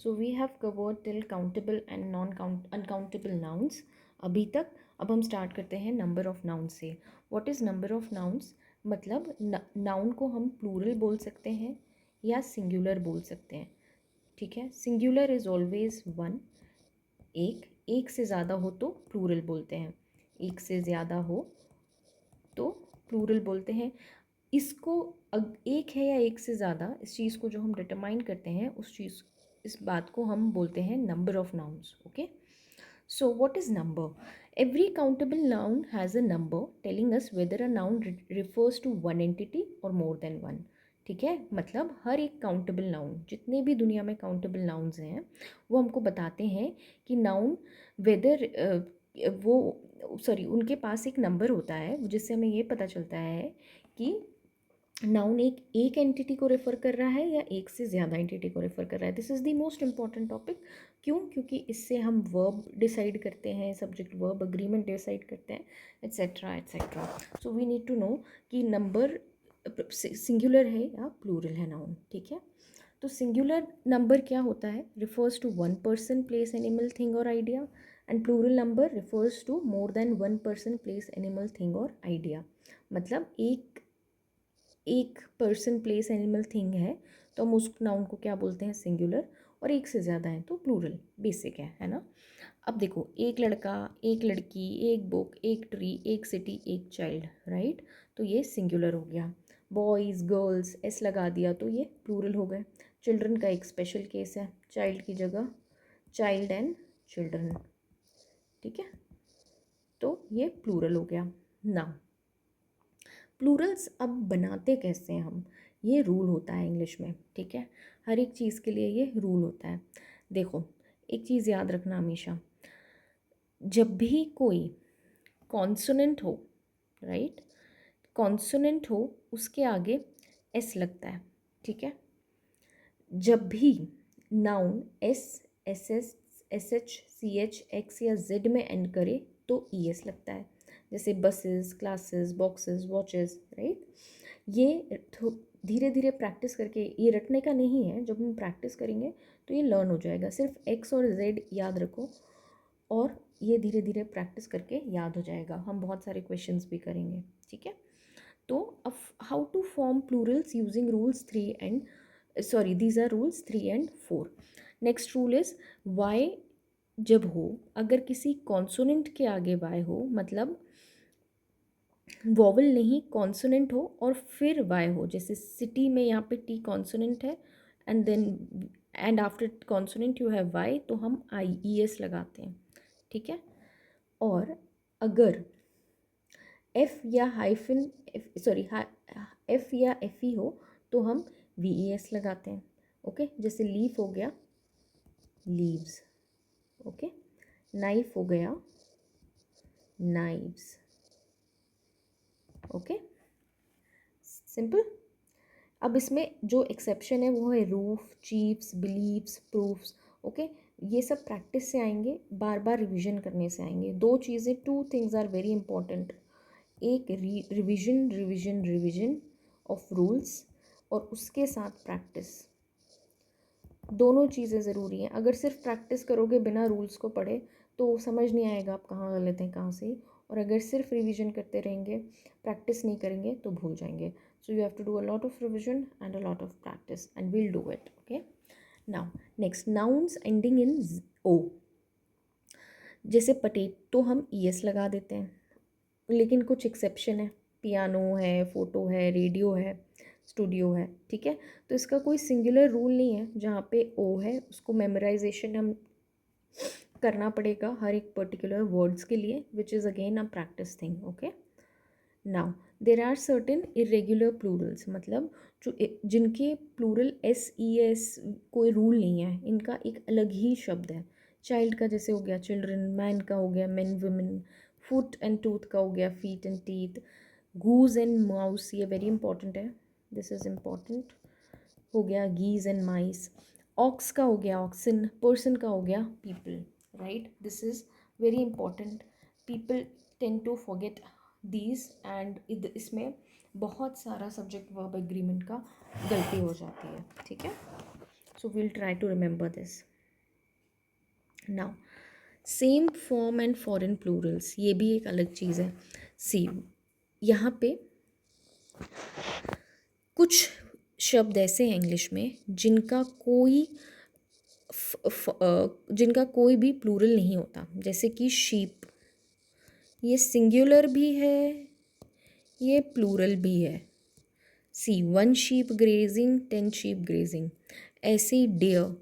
So we have covered till countable and non uncountable nouns अभी तक. अब हम स्टार्ट करते हैं नंबर ऑफ नाउन्स से. What is number of nouns? मतलब नाउन को हम प्लूरल बोल सकते हैं या सिंगुलर बोल सकते हैं. ठीक है. Singular is always one. एक से ज़्यादा हो तो प्लूरल बोलते हैं. एक से ज़्यादा हो तो प्लूरल बोलते हैं. इसको एक है या एक से ज़्यादा, इस चीज़ को जो हम डिटरमाइन करते हैं उस चीज़, इस बात को हम बोलते हैं number of nouns. Okay. So what is number? Every countable noun has a number telling us whether a noun refers to one entity or more than one. ठीक है. मतलब हर एक काउंटेबल नाउन, जितने भी दुनिया में काउंटेबल नाउन्स हैं, वो हमको बताते हैं कि नाउन वेदर वो सॉरी उनके पास एक नंबर होता है जिससे हमें ये पता चलता है कि नाउन एक एंटिटी को रेफ़र कर रहा है या एक से ज़्यादा एंटिटी को रेफ़र कर रहा है. This is the most important topic. क्यों? क्योंकि इससे हम वर्ब डिसाइड करते हैं, सब्जेक्ट वर्ब अग्रीमेंट डिसाइड करते हैं, etcetera etcetera. So we need to know कि नंबर सिंगुलर है या प्लूरल है नाउन. ठीक है. तो सिंगुलर नंबर क्या होता है? Refers to one person, place, animal, thing और idea. And plural number refers to more than one person, place, animal, thing और आइडिया. मतलब एक पर्सन, प्लेस, एनिमल, थिंग है तो हम उस नाउन को क्या बोलते हैं? सिंगुलर. और एक से ज़्यादा है तो प्लूरल. बेसिक है ना. अब देखो, एक लड़का, एक लड़की, एक बुक, एक ट्री, एक सिटी, एक चाइल्ड. राइट. तो ये सिंगुलर हो गया. बॉयज़, गर्ल्स, एस लगा दिया तो ये प्लूरल हो गए. चिल्ड्रन का एक स्पेशल केस है, चाइल्ड की जगह चाइल्ड एंड चिल्ड्रन. ठीक है. तो ये प्लूरल हो गया. नाउ प्लूरल्स अब बनाते कैसे हैं हम? ये रूल होता है इंग्लिश में. ठीक है. हर एक चीज़ के लिए ये रूल होता है. देखो, एक चीज़ याद रखना हमेशा, जब भी कोई कॉन्सोनेंट हो, राइट, कॉन्सोनेंट हो, उसके आगे एस लगता है. ठीक है. जब भी noun S, S S, S H, C H, X या जेड में एंड करे तो ई एस लगता है. जैसे buses, classes, boxes, watches. Right. ये धीरे धीरे प्रैक्टिस करके, ये रटने का नहीं है, जब हम प्रैक्टिस करेंगे तो ये लर्न हो जाएगा. सिर्फ एक्स और जेड याद रखो और ये धीरे धीरे प्रैक्टिस करके याद हो जाएगा. हम बहुत सारे क्वेश्चंस भी करेंगे. ठीक है. तो अब how to form plurals using rules 3 and these are rules 3 and 4. Next rule is Y जब हो, अगर किसी कॉन्सोनेंट के आगे वाई हो, मतलब वॉवल नहीं कॉन्सोनेंट हो और फिर वाई हो. जैसे सिटी में यहाँ पे टी कॉन्सोनेंट है and then and after consonant you have Y, तो हम आई ई एस लगाते हैं. ठीक है. और अगर एफ या हाइफन एफ या एफ ई हो तो हम वी ई एस लगाते हैं. ओके. जैसे लीफ हो गया लीव्स. ओके. नाइफ हो गया नाइव्स. ओके. सिंपल. अब इसमें जो एक्सेप्शन है वो है roof, chiefs, beliefs, proofs. Okay. ये सब प्रैक्टिस से आएंगे, बार बार रिवीजन करने से आएंगे. दो चीज़ें, two things are very important. एक revision revision revision of rules और उसके साथ प्रैक्टिस. दोनों चीज़ें ज़रूरी हैं. अगर सिर्फ प्रैक्टिस करोगे बिना रूल्स को पढ़े तो समझ नहीं आएगा आप कहाँ गलत हैं कहाँ सही. और अगर सिर्फ रिवीजन करते रहेंगे, प्रैक्टिस नहीं करेंगे तो भूल जाएंगे. So you have to do a lot of revision and a lot of practice and we'll do it. Okay. Now next, nouns ending in O. जैसे पटेटो हम ई एस लगा देते हैं, लेकिन कुछ एक्सेप्शन है. पियानो है, फ़ोटो है, रेडियो है, स्टूडियो है. ठीक है. तो इसका कोई सिंगुलर रूल नहीं है. जहाँ पे ओ है उसको मेमोराइजेशन हम करना पड़ेगा हर एक पर्टिकुलर वर्ड्स के लिए, which is again a practice thing. Okay. Now there are certain irregular plurals, मतलब जो जिनके प्लूरल एस ई एस कोई रूल नहीं है, इनका एक अलग ही शब्द है. चाइल्ड का जैसे हो गया चिल्ड्रन, मैन का हो गया man women, foot and tooth का हो गया feet and teeth, goose and mouse, ये वेरी इंपॉर्टेंट है, दिस इज़ इम्पॉर्टेंट, हो गया गीज एंड माइस. ऑक्स का हो गया ऑक्सन, पर्सन का हो गया people. Right. This is very important. People tend to forget these and इसमें बहुत सारा सब्जेक्ट वर्ब एग्रीमेंट का गलती हो जाती है. ठीक है. So we'll try to remember this. Now same form and foreign plurals, ये भी एक अलग चीज़ है। सी, यहाँ पे कुछ शब्द ऐसे हैं इंग्लिश में जिनका कोई भी प्लूरल नहीं होता, जैसे कि शीप, ये सिंगुलर भी है, ये प्लूरल भी है। See, 1 sheep grazing, 10 sheep grazing. ऐसे ही डियर,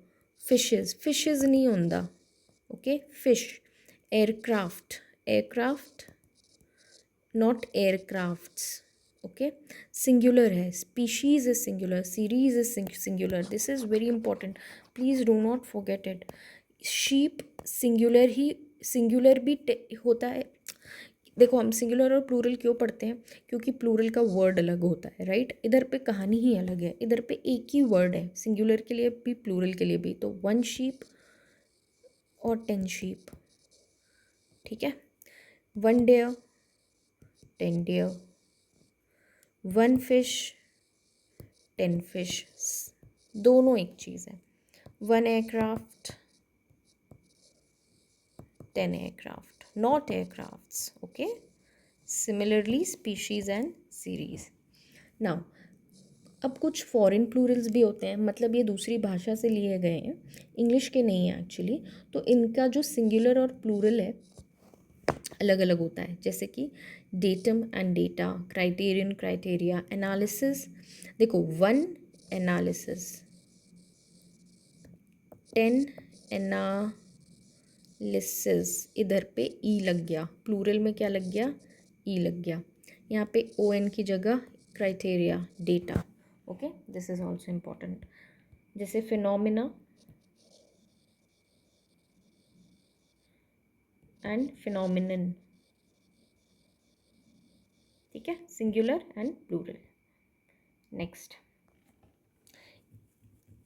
फिशेज नहीं होता, okay, fish. Aircraft, aircraft not aircrafts, okay. Singular है, species is singular, series is singular, this is very important, please do not forget it. Sheep singular ही, singular भी होता है। देखो, हम सिंगुलर और प्लूरल क्यों पढ़ते हैं, क्योंकि प्लूरल का वर्ड अलग होता है, राइट। इधर पे कहानी ही अलग है, इधर पे एक ही वर्ड है, सिंगुलर के लिए भी प्लूरल के लिए भी। तो 1 शीप और 10 शीप, ठीक है। 1 डेयर, 10 डेयर, 1 फिश, 10 फिश, दोनों एक चीज़ है। 1 aircraft, 10 aircraft, not aircrafts, okay. Similarly species and series. Now, अब कुछ फॉरेन प्लूरल्स भी होते हैं, मतलब ये दूसरी भाषा से लिए गए हैं, इंग्लिश के नहीं हैं एक्चुअली। तो इनका जो सिंगुलर और प्लूरल है अलग अलग होता है, जैसे कि datum and data, criterion, criteria, analysis. देखो, 1 एनालिसिस, 10 एनालिसिस, इधर पे ई लग गया, प्लूरल में क्या लग गया, ई लग गया। यहाँ पे ओ एन की जगह criteria, data, okay, this is also important. जैसे फिनोमिना एंड फिनोमिनन, ठीक है, सिंगुलर एंड प्लूरल। नेक्स्ट,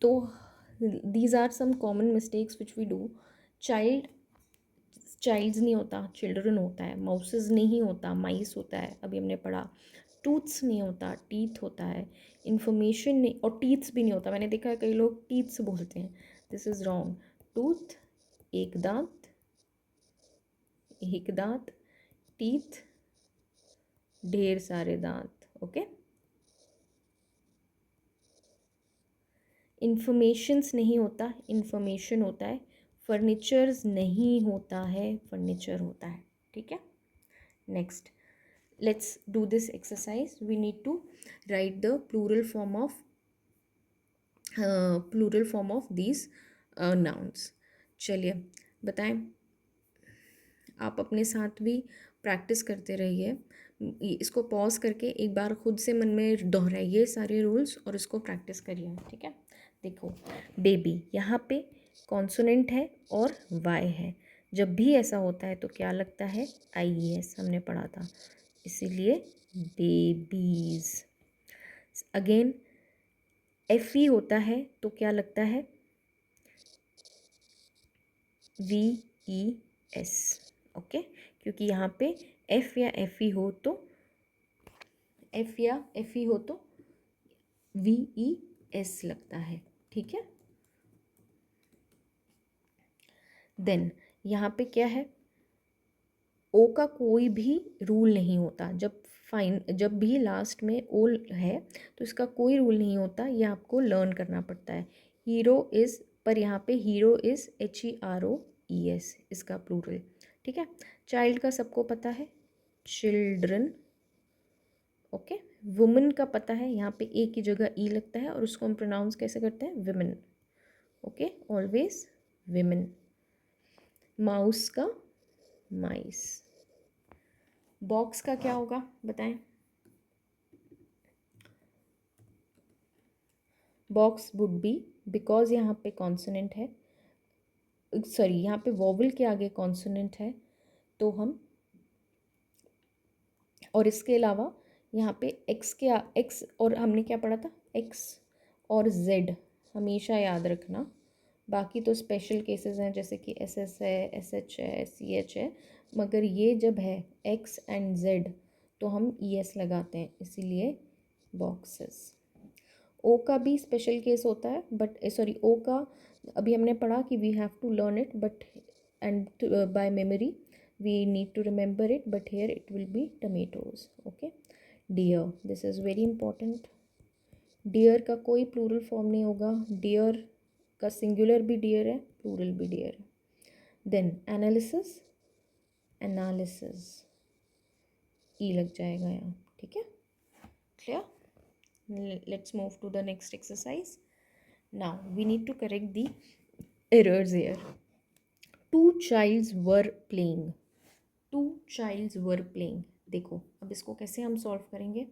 तो these are some common mistakes which we do. Child, childs नहीं होता, चिल्ड्रन होता है। माउसेस नहीं होता, माइस होता है, अभी हमने पढ़ा। टूथ्स नहीं होता, टीथ होता है। इंफॉर्मेशन नहीं, और टीथ्स भी नहीं होता, मैंने देखा है कई लोग टीथ्स बोलते हैं, दिस इज़ रॉन्ग। टूथ एक दांत, एक दांत, टीथ ढेर सारे दांत, ओके। इंफॉर्मेशंस नहीं होता, इंफॉर्मेशन होता है। फर्नीचर्स नहीं होता है, फर्नीचर होता है, ठीक है। Next, let's do this exercise. We need to write the plural form of these nouns. चलिए बताएं, आप अपने साथ भी प्रैक्टिस करते रहिए। इसको पॉज करके एक बार खुद से मन में दोहराइए सारे रूल्स और इसको प्रैक्टिस करिए, ठीक है। देखो, बेबी, यहाँ पे कॉन्सोनेंट है और वाई है। जब भी ऐसा होता है तो क्या लगता है, IES, हमने पढ़ा था, इसीलिए बेबीज। अगेन, FE होता है तो क्या लगता है, VES, ओके। क्योंकि यहाँ पे F या FE हो तो, F या FE हो तो VES लगता है, ठीक है। देन यहाँ पे क्या है, ओ का कोई भी रूल नहीं होता। जब भी लास्ट में ओ है तो इसका कोई रूल नहीं होता, ये आपको लर्न करना पड़ता है। हीरो इज़, पर यहाँ पे हीरो इज़ HEROES, इसका प्लूरल, ठीक है। चाइल्ड का सबको पता है, चिल्ड्रन, ओके। वुमेन का पता है, यहाँ पे ए की जगह ई लगता है और उसको हम प्रोनाउंस कैसे करते हैं, women, okay, always women. Mouse का माइस। बॉक्स का क्या होगा बताएं, बॉक्स वुड बी, बिकॉज यहाँ पे कॉन्सोनेंट है, सॉरी यहाँ पे वोवल के आगे कॉन्सोनेंट है तो हम, और इसके अलावा यहाँ पे एक्स और हमने क्या पढ़ा था, एक्स और जेड हमेशा याद रखना। बाकी तो स्पेशल केसेस हैं, जैसे कि SS है, SH है, CH है, मगर ये जब है एक्स एंड जेड तो हम ES लगाते हैं, इसीलिए बॉक्सेस। ओ का भी स्पेशल केस होता है, बट सॉरी, ओ का अभी हमने पढ़ा कि we have to learn it but and by memory we need to remember it, but here it will be tomatoes. Okay. Deer, this is very important. Deer का कोई plural form नहीं होगा. Dear का सिंगुलर भी dear है, plural भी dear है. Then analysis, analysis E लग जाएगा यहाँ. ठीक है, clear. Let's move to the next exercise. Now we need to correct the errors here. Two childs were playing. Two childs were playing. देखो अब इसको कैसे हम सॉल्व करेंगे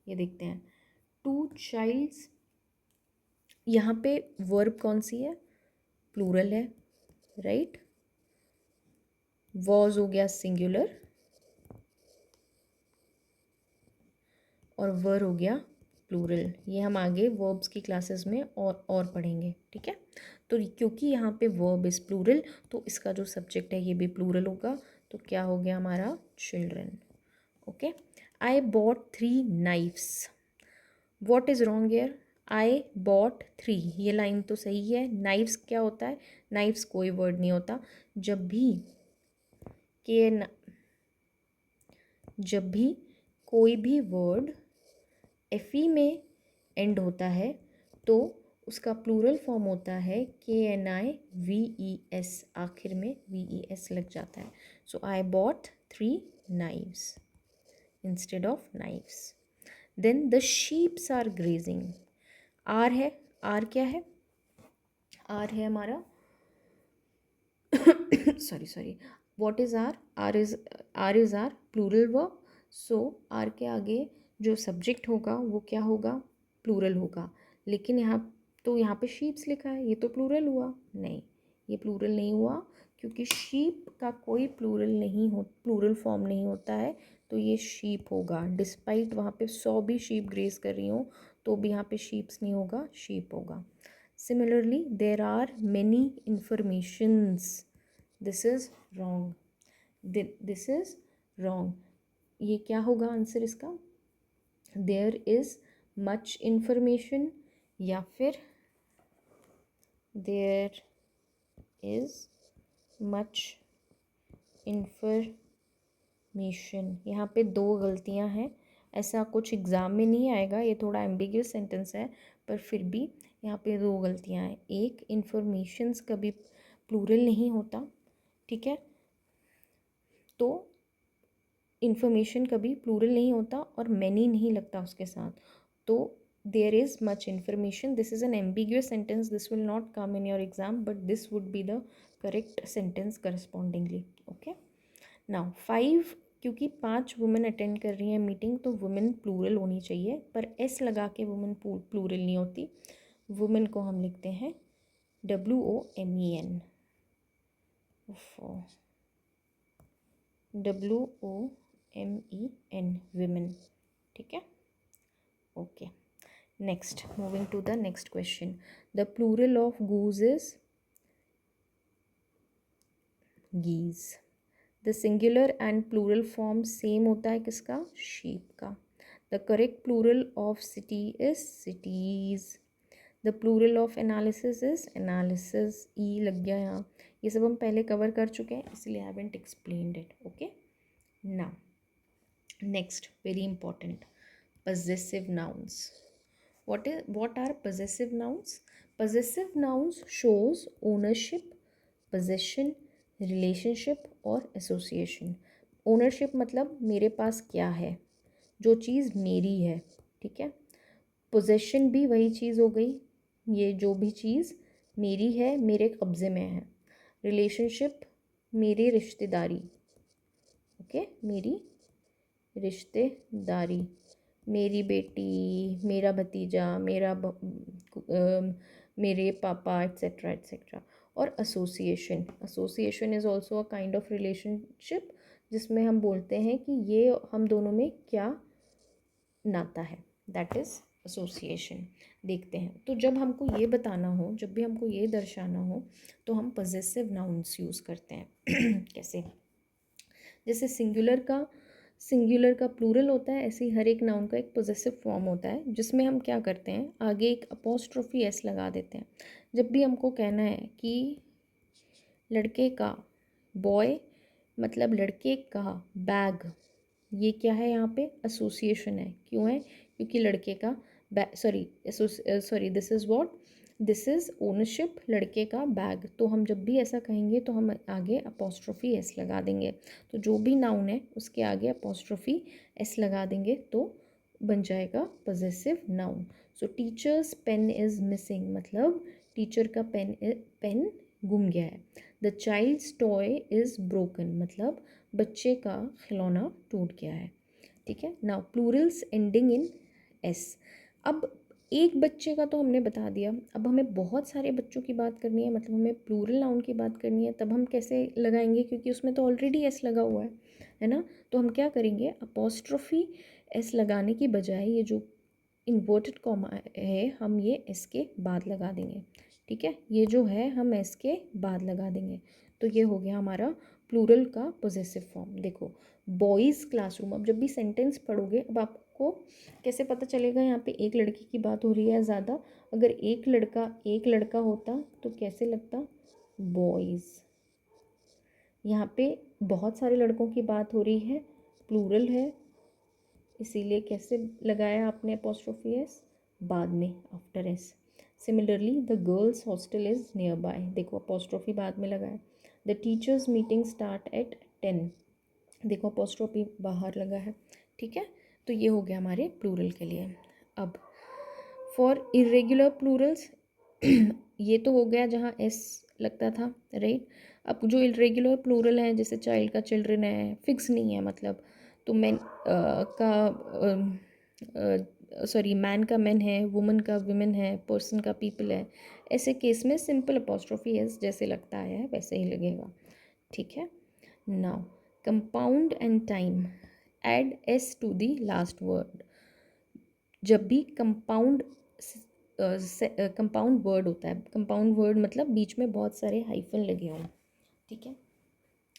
ये देखते हैं. टू चाइल्ड्स, यहाँ पे वर्ब कौन सी है? प्लूरल है, राइट. वॉज हो गया सिंगुलर और वर हो गया प्लूरल. ये हम आगे वर्ब्स की क्लासेस में और पढ़ेंगे. ठीक है, तो क्योंकि यहाँ पे वर्ब इज़ प्लूरल तो इसका जो सब्जेक्ट है ये भी प्लूरल होगा. तो क्या हो गया हमारा? Children. Okay. I bought 3 knifes. What is wrong hair? I bought 3, ये लाइन तो सही है. नाइफ्स क्या होता है? नाइफ्स कोई वर्ड नहीं होता. जब भी कोई भी वर्ड एफ ई में एंड होता है तो उसका प्लूरल फॉर्म होता है KNIVES. आखिर में VES लग जाता है. So I bought 3 knives instead of knives. Then the sheeps are grazing. Are है. आर क्या है? आर है हमारा sorry what is are? Are is are plural verb. So are के आगे जो सब्जेक्ट होगा वो क्या होगा? प्लूरल होगा. लेकिन यहाँ पे शीप्स लिखा है, ये तो प्लूरल हुआ नहीं. ये प्लूरल नहीं हुआ क्योंकि शीप का कोई प्लूरल फॉर्म नहीं होता है. तो ये शीप होगा. डिस्पाइट वहाँ पे 100 भी शीप ग्रेस कर रही हो तो भी यहाँ पे शीप्स नहीं होगा, शीप होगा. Similarly, there are many informations. This is wrong. This is wrong. ये क्या होगा आंसर इसका? There is much information या फिर there is much information. यहाँ पे 2 गलतियाँ हैं. ऐसा कुछ एग्ज़ाम में नहीं आएगा, ये थोड़ा एम्बिगियस सेंटेंस है पर फिर भी यहाँ पे 2 गलतियाँ हैं. एक, इन्फॉर्मेशंस कभी प्लूरल नहीं होता. ठीक है, तो इन्फॉर्मेशन कभी प्लूरल नहीं होता और मैनी नहीं लगता उसके साथ. तो there is much information. This is an ambiguous sentence. This will not come in your exam but this would be the correct sentence correspondingly. Okay. Now 5, क्योंकि 5 वुमेन अटेंड कर रही हैं मीटिंग तो वुमेन प्लूरल होनी चाहिए पर S लगा के वुमेन प्लूरल नहीं होती. वुमेन को हम लिखते हैं WOMEN. WOMEN, women. ठीक है. Okay. Next, moving to the next question. The plural of goose is geese. The singular and plural form same होता है किसका? शीप का. The correct plural of city is cities. The plural of analysis is analysis. E लग गया यहाँ. ये सब हम पहले कवर कर चुके हैं इसलिए I haven't explained it. Okay. Now next, very important, possessive nouns. What are possessive nouns? Possessive nouns shows ownership, possession, relationship और association. ownership मतलब मेरे पास क्या है, जो चीज़ मेरी है. ठीक है. possession भी वही चीज़ हो गई, ये जो भी चीज़ मेरी है, मेरे कब्ज़े में है. relationship मेरी रिश्तेदारी. ओके. मेरी रिश्तेदारी, मेरी बेटी, मेरा भतीजा, मेरे पापा, एट्सेट्रा एट्सेट्रा. और association is also a kind of relationship जिसमें हम बोलते हैं कि ये हम दोनों में क्या नाता है. That is association. देखते हैं. तो जब हमको ये बताना हो, जब भी हमको ये दर्शाना हो तो हम पजेसिव नाउन्स यूज़ करते हैं. कैसे? जैसे सिंगुलर का सिंगुलर का प्लूरल होता है, ऐसे ही हर एक नाउन का एक पोजेसिव फॉर्म होता है, जिसमें हम क्या करते हैं, आगे एक अपोस्ट्रोफी एस लगा देते हैं। जब भी हमको कहना है कि लड़के का, बॉय मतलब लड़के का बैग, ये क्या है यहाँ पे एसोसिएशन है। क्यों है? क्योंकि लड़के का bag, sorry this is what, this is ownership, लड़के का बैग। तो हम जब भी ऐसा कहेंगे तो हम आगे अपोस्ट्रोफी एस लगा देंगे। तो जो भी नाउन है उसके आगे अपोस्ट्रोफी एस लगा देंगे तो बन जाएगा possessive noun. So teacher's pen is missing, मतलब टीचर का पेन गुम गया है। The child's toy is broken, मतलब बच्चे का खिलौना टूट गया है। ठीक है। Now plurals ending in S. अब एक बच्चे का तो हमने बता दिया, अब हमें बहुत सारे बच्चों की बात करनी है, मतलब हमें प्लूरल नाउन की बात करनी है, तब हम कैसे लगाएंगे, क्योंकि उसमें तो ऑलरेडी एस लगा हुआ है ना। तो हम क्या करेंगे, अपोस्ट्रोफी एस लगाने की बजाय ये जो इन्वर्टेड कॉमा है हम ये एस के बाद लगा देंगे। ठीक है, ये जो है हम एस के बाद लगा देंगे। तो ये हो गया हमारा प्लूरल का पोजेसिव फॉर्म। देखो बॉयज़ क्लासरूम, अब जब भी सेंटेंस पढ़ोगे, अब आपको कैसे पता चलेगा यहाँ पे एक लड़की की बात हो रही है ज़्यादा। अगर एक लड़का होता तो कैसे लगता, बॉयज़। यहाँ पे बहुत सारे लड़कों की बात हो रही है, प्लूरल है, इसीलिए कैसे लगाया आपने अपोस्ट्रोफी एस, बाद में after S. Similarly the girls hostel is near by, देखो अपोस्ट्रोफी बाद में लगाया। The teachers meeting start at 10, देखो अपोस्ट्रोफी बाहर लगा है। ठीक है, तो ये हो गया हमारे प्लूरल के लिए। अब फॉर इरेगुलर प्लूरल्स ये तो हो गया जहाँ एस लगता था, राइट। अब जो इरेगुलर प्लूरल हैं, जैसे चाइल्ड का चिल्ड्रन है, फिक्स नहीं है मतलब, तो मैन का सॉरी मैन का मैन है, वुमन का विमेन है, पर्सन का पीपल है, ऐसे केस में सिंपल अपोस्ट्रोफी एस जैसे लगता है वैसे ही लगेगा। ठीक है। Now compound and time, add S to the last word. जब भी कंपाउंड वर्ड होता है, कंपाउंड वर्ड मतलब बीच में बहुत सारे हाइफन लगे हों। ठीक है।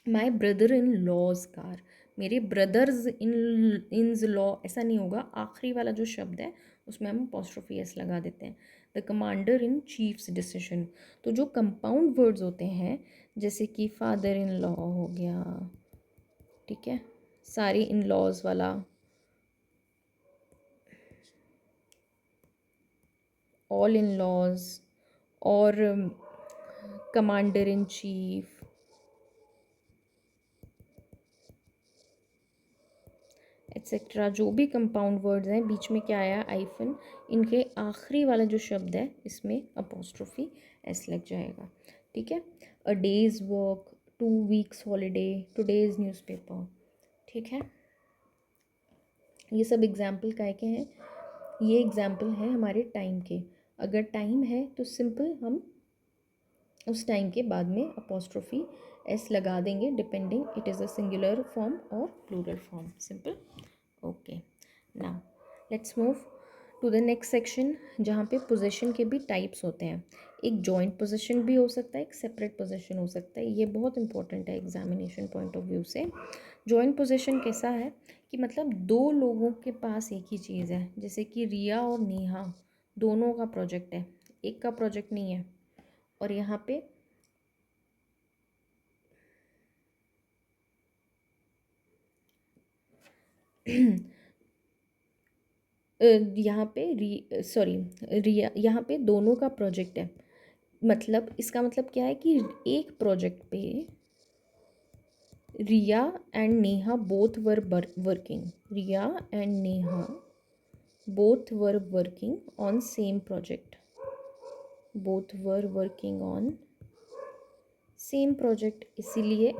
My brother in law's car, मेरे ब्रदर्स इन्स लॉ, ऐसा नहीं होगा, आखिरी वाला जो शब्द है उसमें हम अपोस्ट्रोफी एस लगा देते हैं। The commander in chiefs decision, तो जो कंपाउंड वर्ड्स होते हैं जैसे कि फादर इन लॉ हो गया, ठीक है, सारे इन लॉज वाला, ऑल इन लॉज, और कमांडर इन चीफ, एक्सेट्रा, जो भी कंपाउंड वर्ड्स हैं बीच में क्या आया, आइफन, इनके आखिरी वाला जो शब्द है इसमें अपोस्ट्रोफी एस लग जाएगा। ठीक है। A day's work, 2 weeks holiday, today's newspaper. ठीक है, ये सब एग्जाम्पल काय के हैं, ये एग्जाम्पल हैं हमारे टाइम के। अगर टाइम है तो सिंपल हम उस टाइम के बाद में अपोस्ट्रोफी एस लगा देंगे, depending it is a singular form और plural form, simple. Okay, now let's move to the next section, जहाँ पे पोजीशन के भी टाइप्स होते हैं। एक जॉइंट पोजीशन भी हो सकता है, एक सेपरेट पोजीशन हो सकता है, ये बहुत इंपॉर्टेंट है एग्जामिनेशन पॉइंट ऑफ व्यू से। जॉइंट पोजीशन कैसा है कि मतलब दो लोगों के पास एक ही चीज़ है, जैसे कि रिया और नेहा दोनों का प्रोजेक्ट है, एक का प्रोजेक्ट नहीं है। और यहाँ पे यहाँ पे रिया, यहाँ पे दोनों का प्रोजेक्ट है, मतलब इसका मतलब क्या है कि एक प्रोजेक्ट पे Riya and Neha both were working, Riya and Neha both were working on same project, both were working on same project, इसीलिए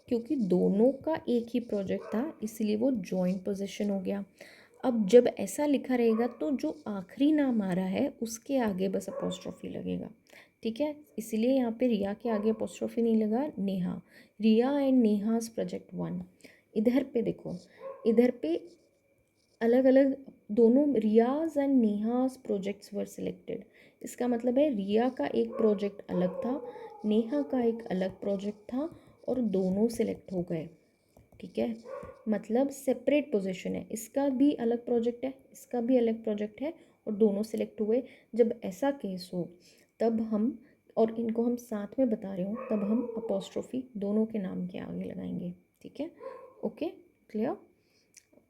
क्योंकि दोनों का एक ही प्रोजेक्ट था इसीलिए वो जॉइंट पोजीशन हो गया। अब जब ऐसा लिखा रहेगा तो जो आखिरी नाम आ रहा है उसके आगे बस अपोस्ट्रोफी लगेगा। ठीक है, इसीलिए यहाँ पे रिया के आगे अपोस्ट्रोफी नहीं लगा, नेहा, रिया एंड नेहाज प्रोजेक्ट 1। इधर पे देखो, इधर पे अलग अलग दोनों Riya's and Neha's projects were selected, इसका मतलब है रिया का एक प्रोजेक्ट अलग था, नेहा का एक अलग प्रोजेक्ट था और दोनों सिलेक्ट हो गए। ठीक है, मतलब सेपरेट पोजीशन है, इसका भी अलग प्रोजेक्ट है, इसका भी अलग प्रोजेक्ट है और दोनों सिलेक्ट हुए। जब ऐसा केस हो तब हम, और इनको हम साथ में बता रहे हो, तब हम अपोस्ट्रोफी दोनों के नाम के आगे लगाएंगे। ठीक है, okay, clear,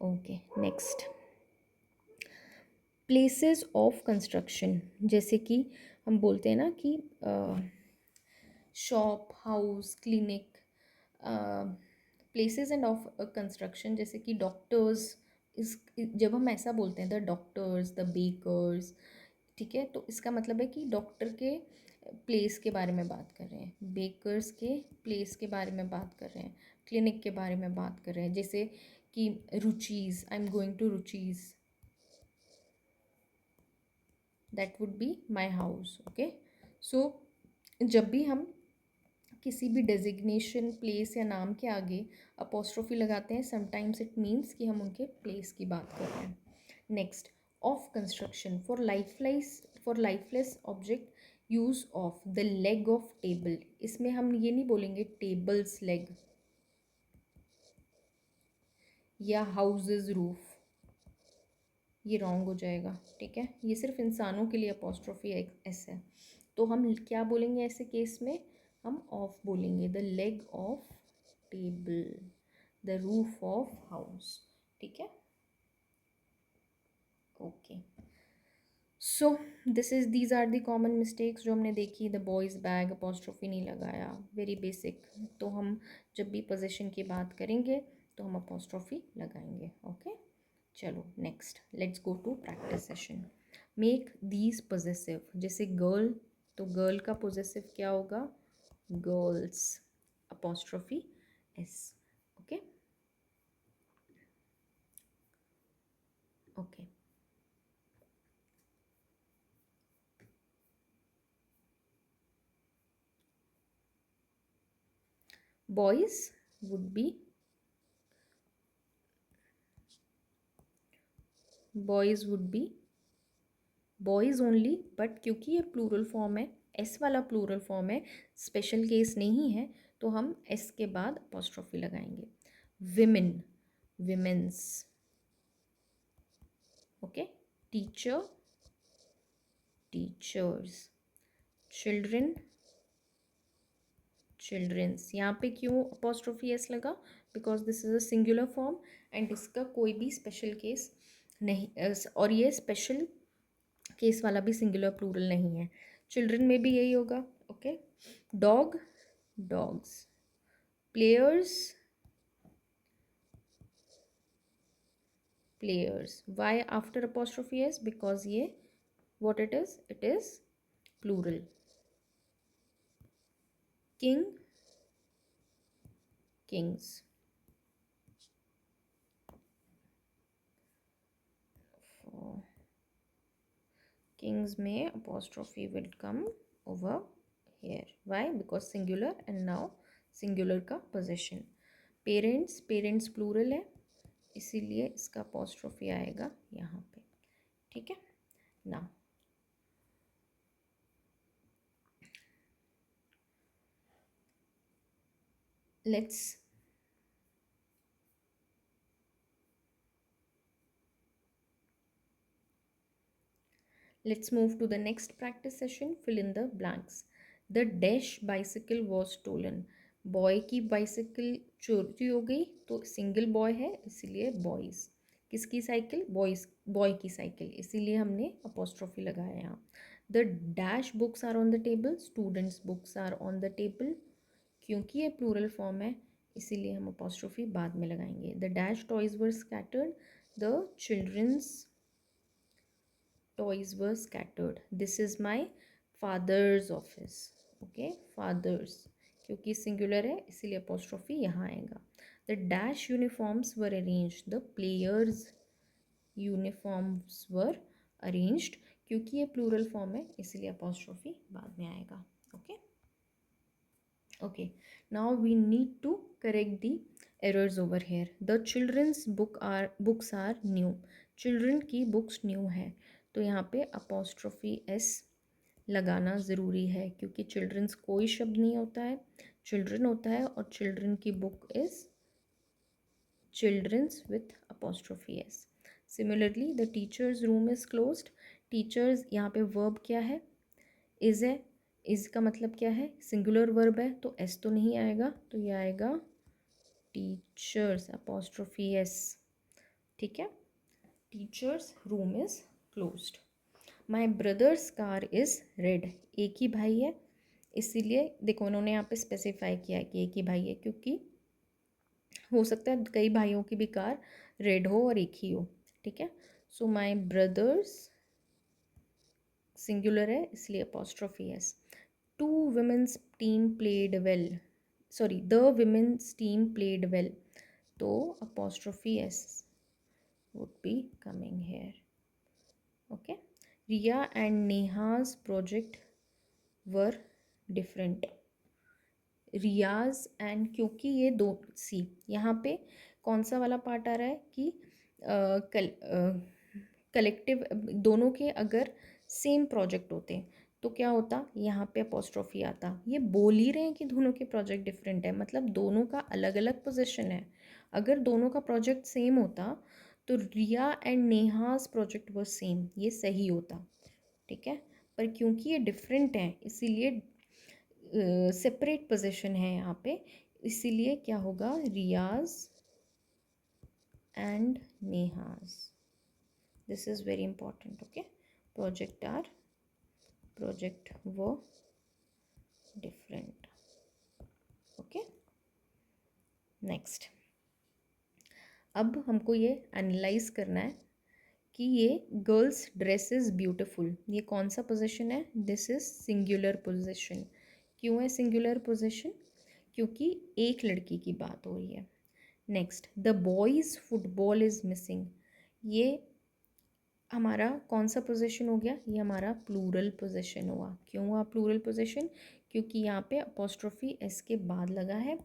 okay. Next, places of construction, जैसे कि हम बोलते हैं ना कि shop, house, clinic, places end of construction, जैसे कि डॉक्टर्स, इस जब हम ऐसा बोलते हैं द डॉक्टर्स, द बेकर्स, ठीक है, तो इसका मतलब है कि डॉक्टर के प्लेस के बारे में बात कर रहे हैं, बेकर्स के प्लेस के बारे में बात कर रहे हैं, क्लिनिक के बारे में बात कर रहे हैं। जैसे कि Ruchi's, I am going to Ruchi's, that would be my house. Okay, so जब भी हम किसी भी डेजिग्नेशन, प्लेस या नाम के आगे अपोस्ट्रोफी लगाते हैं, समटाइम्स इट मीन्स कि हम उनके प्लेस की बात कर रहे हैं। Next, of construction, for lifeless object use of the leg of table. इसमें हम ये नहीं बोलेंगे टेबल्स लेग या हाउसेज रूफ, ये रॉन्ग हो जाएगा। ठीक है, ये सिर्फ इंसानों के लिए अपोस्ट्रोफी एस है, तो हम क्या बोलेंगे ऐसे केस में, हम ऑफ बोलेंगे, the leg of table, the roof of house. ठीक है, okay. So these are the common mistakes जो हमने देखी। द बॉयज़ बैग, अपोस्ट्रोफी नहीं लगाया, वेरी बेसिक। तो हम जब भी पोजीशन की बात करेंगे तो हम अपोस्ट्रोफी लगाएंगे। ओके, चलो next, let's go to practice session. Make these possessive, जैसे गर्ल, तो गर्ल का पोजेसिव क्या होगा, girl's, apostrophe S. Okay, okay. Boys would be, boys would be boys only, but क्योंकि ये प्लूरल फॉर्म है, एस वाला प्लूरल फॉर्म है, स्पेशल केस नहीं है, तो हम एस के बाद अपोस्ट्रोफी लगाएंगे। Women, women's, okay. Teacher, teacher's. Children, children's. यहाँ पे क्यों अपोस्ट्रोफी एस लगा, because this is a singular form and इसका कोई भी स्पेशल केस नहीं, और ये स्पेशल केस वाला भी सिंगुलर प्लूरल नहीं है। चिल्ड्रन में भी यही होगा। Okay, dog, dogs. Players, players. Why after apostrophe S, because ये what it is plural। King, kings. Kings में apostrophe will come over here, why, because singular and now singular का possession. Parents, parents plural है, इसीलिए इसका apostrophe आएगा यहाँ पे। ठीक है, now let's Let's move to the next practice session. Fill in the blanks. The dash bicycle was stolen. Boy की बाइसिकल चोरी हो गई, तो सिंगल बॉय है इसीलिए बॉयज़। किसकी साइकिल, बॉयज़, बॉय की साइकिल, इसीलिए हमने अपोस्ट्रोफी लगाया यहाँ। The dash books are on the table, students books are on the table, क्योंकि ये प्लूरल फॉर्म है इसीलिए हम अपोस्ट्रोफी बाद में लगाएंगे। The dash toys were scattered, the children's toys were scattered. This is my father's office. Okay, father's, क्योंकि singular है इसीलिए अपोस्ट्रोफी यहाँ आएगा। The dash uniforms were arranged. The players uniforms were arranged, क्योंकि ये प्लूरल फॉर्म है इसीलिए apostrophe बाद में आएगा। Okay, okay. Now we need to correct the errors over here. The children's books are new. Children की बुक्स न्यू है, तो यहाँ पे अपोस्ट्रोफी एस लगाना ज़रूरी है, क्योंकि चिल्ड्रंस कोई शब्द नहीं होता है, चिल्ड्रन होता है, और चिल्ड्रन की book is children's with apostrophe s. Similarly, the teacher's room is closed. Teachers यहाँ पे verb क्या है? is है. is का मतलब क्या है? singular verb है तो s तो नहीं आएगा, तो ये आएगा teachers apostrophe s. ठीक है, teacher's room is closed. My brothers car is red. एक ही भाई है, इसीलिए देखो उन्होंने यहाँ पे स्पेसिफाई किया है कि एक ही भाई है, क्योंकि हो सकता है कई भाइयों की भी कार रेड हो और एक ही हो. ठीक है, सो माई ब्रदर्स सिंगुलर है इसलिए apostrophe S. Two women's team played well, sorry the women's team played well, तो apostrophe S would be coming here. Okay, Riya and Neha's project were different. Riyaz and, क्योंकि ये दो सी यहाँ पे कौन सा वाला पार्ट आ रहा है कि कलेक्टिव दोनों के अगर सेम प्रोजेक्ट होते तो क्या होता, यहाँ पे अपोस्ट्रोफी आता. ये बोल ही रहे हैं कि दोनों के प्रोजेक्ट डिफरेंट है, मतलब दोनों का अलग अलग पोजीशन है. अगर दोनों का प्रोजेक्ट सेम होता तो रिया एंड नेहाज प्रोजेक्ट वो सेम, ये सही होता. ठीक है, पर क्योंकि ये डिफरेंट हैं इसीलिए सेपरेट पोजीशन है यहाँ पे, इसीलिए क्या होगा, Riya's and Neha's. This is very important. Okay, project वो डिफरेंट. Okay, next. अब हमको ये एनालाइज करना है कि ये गर्ल्स ड्रेस इज़ ब्यूटिफुल, ये कौन सा पोजीशन है? This is singular position. क्यों है सिंगुलर पोजीशन? क्योंकि एक लड़की की बात हो रही है. Next, the boys football is missing, ये हमारा कौन सा पोजीशन हो गया? ये हमारा प्लूरल पोजीशन हुआ. क्यों हुआ प्लूरल पोजीशन? क्योंकि यहाँ पे अपोस्ट्रोफी एस के बाद लगा है,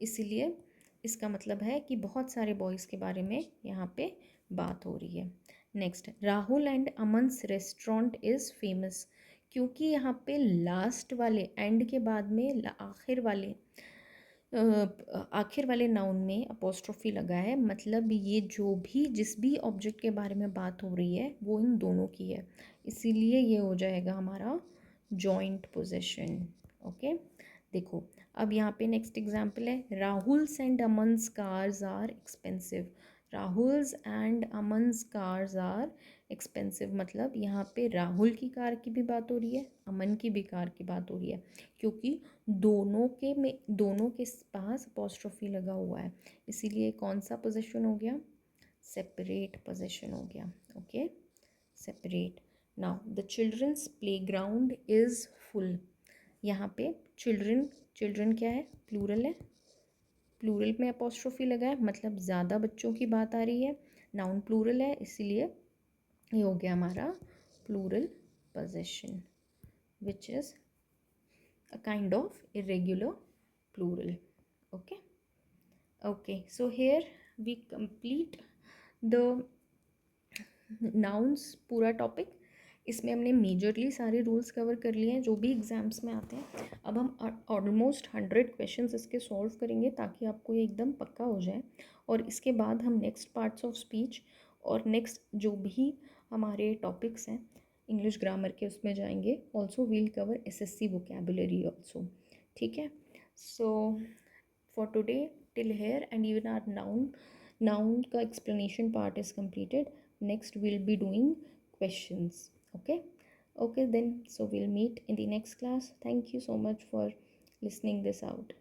इसीलिए इसका मतलब है कि बहुत सारे बॉयज़ के बारे में यहाँ पे बात हो रही है. Next, Rahul and Aman's restaurant is famous, क्योंकि यहाँ पे लास्ट वाले एंड के बाद में आखिर वाले नाउन में अपोस्ट्रोफी लगा है, मतलब ये जो भी जिस भी ऑब्जेक्ट के बारे में बात हो रही है वो इन दोनों की है, इसीलिए ये हो जाएगा हमारा जॉइंट पोजीशन. ओके, देखो अब यहाँ पे नेक्स्ट एग्जांपल है, Rahul's and Aman's cars are expensive. Rahul's and Aman's cars are expensive, मतलब यहाँ पे राहुल की कार की भी बात हो रही है, अमन की भी कार की बात हो रही है, क्योंकि दोनों के पास अपोस्ट्रोफी लगा हुआ है, इसीलिए कौन सा पोजीशन हो गया? सेपरेट पोजीशन हो गया. Okay, separate. Now the children's playground is full, यहाँ पे चिल्ड्रन क्या है? प्लूरल है, प्लूरल में अपोस्ट्रोफी लगा है, मतलब ज़्यादा बच्चों की बात आ रही है, नाउन प्लूरल है, इसीलिए ये हो गया हमारा plural position, which is a kind of irregular plural. Okay, so here we complete the nouns पूरा टॉपिक. इसमें हमने मेजरली सारे रूल्स कवर कर लिए हैं जो भी एग्जाम्स में आते हैं. अब हम ऑलमोस्ट 100 क्वेश्चंस इसके सॉल्व करेंगे ताकि आपको ये एकदम पक्का हो जाए, और इसके बाद हम नेक्स्ट पार्ट्स ऑफ स्पीच और नेक्स्ट जो भी हमारे टॉपिक्स हैं इंग्लिश ग्रामर के उसमें जाएंगे. Also we'll cover SSC vocabulary also. ठीक है, so for today till here and even our noun का explanation part is completed. Next we'll be doing questions. Okay then, so we'll meet in the next class. Thank you so much for listening this out.